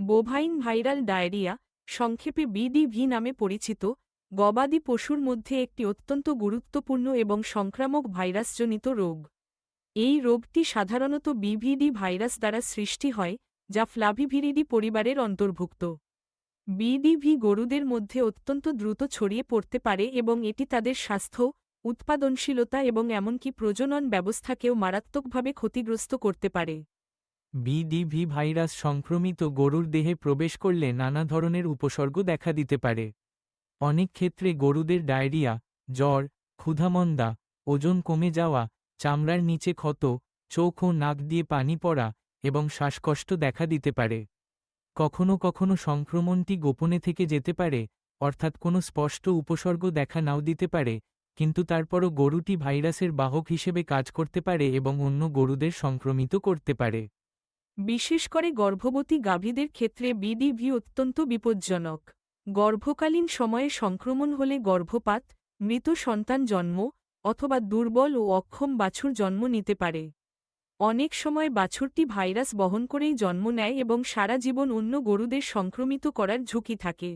Bovine viral diarrhoea, সংক্ষেপে বিডিভি নামে পরিচিত, গবাদি পশুর মধ্যে একটি অত্যন্ত গুরুত্বপূর্ণ এবং সংক্রামক ভাইরাসজনিত রোগ। এই রোগটি সাধারণত বিভিডি ভাইরাস দ্বারা সৃষ্টি হয়, যা ফ্লাভিভিরিডি পরিবারের অন্তর্ভুক্ত। বিডিভি গরুদের মধ্যে অত্যন্ত দ্রুত ছড়িয়ে পড়তে পারে এবং এটি তাদের স্বাস্থ্য, উৎপাদনশীলতা এবং এমনকি প্রজনন ব্যবস্থাকেও মারাত্মকভাবে ক্ষতিগ্রস্ত করতে পারে। বিডিভি ভাইরাস সংক্রমিত গরুর দেহে প্রবেশ করলে নানা ধরনের উপসর্গ দেখা দিতে পারে। অনেক ক্ষেত্রে গরুদের ডায়রিয়া, জ্বর, ক্ষুধামন্দা, ওজন কমে যাওয়া, চামড়ার নিচে ক্ষত, চোখ ও নাক দিয়ে পানি পড়া এবং শ্বাসকষ্ট দেখা দিতে পারে। কখনো কখনো সংক্রমণটি গোপনে থেকে যেতে পারে, অর্থাৎ কোনো স্পষ্ট উপসর্গ দেখা নাও দিতে পারে, কিন্তু তারপরও গরুটি ভাইরাসের বাহক হিসেবে কাজ করতে পারে এবং অন্য গরুদের সংক্রমিত করতে পারে। বিশেষ করে গর্ভবতী গাভীদের ক্ষেত্রে বিডিভি অত্যন্ত বিপজ্জনক। গর্ভকালীন সময়ে সংক্রমণ হলে গর্ভপাত, মৃত সন্তান জন্ম, অথবা দুর্বল ও অক্ষম বাছুর জন্ম নিতে পারে। অনেক সময় বাছুরটি ভাইরাস বহন করেই জন্ম নেয় এবং সারা জীবন অন্য গরুদের সংক্রমিত করার ঝুঁকি থাকে।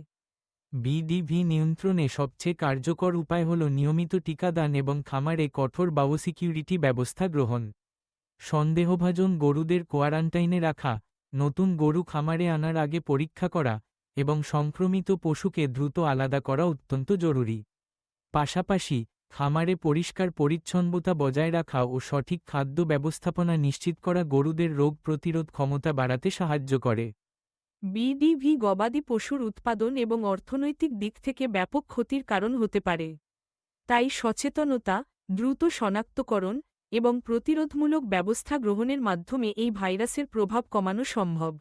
বিডিভি নিয়ন্ত্রণে সবচেয়ে কার্যকর উপায় হল নিয়মিত টিকাদান এবং খামারে কঠোর বায়োসিকিউরিটি ব্যবস্থা গ্রহণ। সন্দেহভাজন গরুদের কোয়ারান্টাইনে রাখা, নতুন গরু খামারে আনার আগে পরীক্ষা করা এবং সংক্রমিত পশুকে দ্রুত আলাদা করা অত্যন্ত জরুরি। পাশাপাশি খামারে পরিষ্কার পরিচ্ছন্নতা বজায় রাখা ও সঠিক খাদ্য ব্যবস্থাপনা নিশ্চিত করা গরুদের রোগ প্রতিরোধ ক্ষমতা বাড়াতে সাহায্য করে। বিডিভি গবাদি পশুর উৎপাদন এবং অর্থনৈতিক দিক থেকে ব্যাপক ক্ষতির কারণ হতে পারে। তাই সচেতনতা, দ্রুত শনাক্তকরণ এবং প্রতিরোধমূলক ব্যবস্থা গ্রহণের মাধ্যমে এই ভাইরাসের প্রভাব কমানো সম্ভব।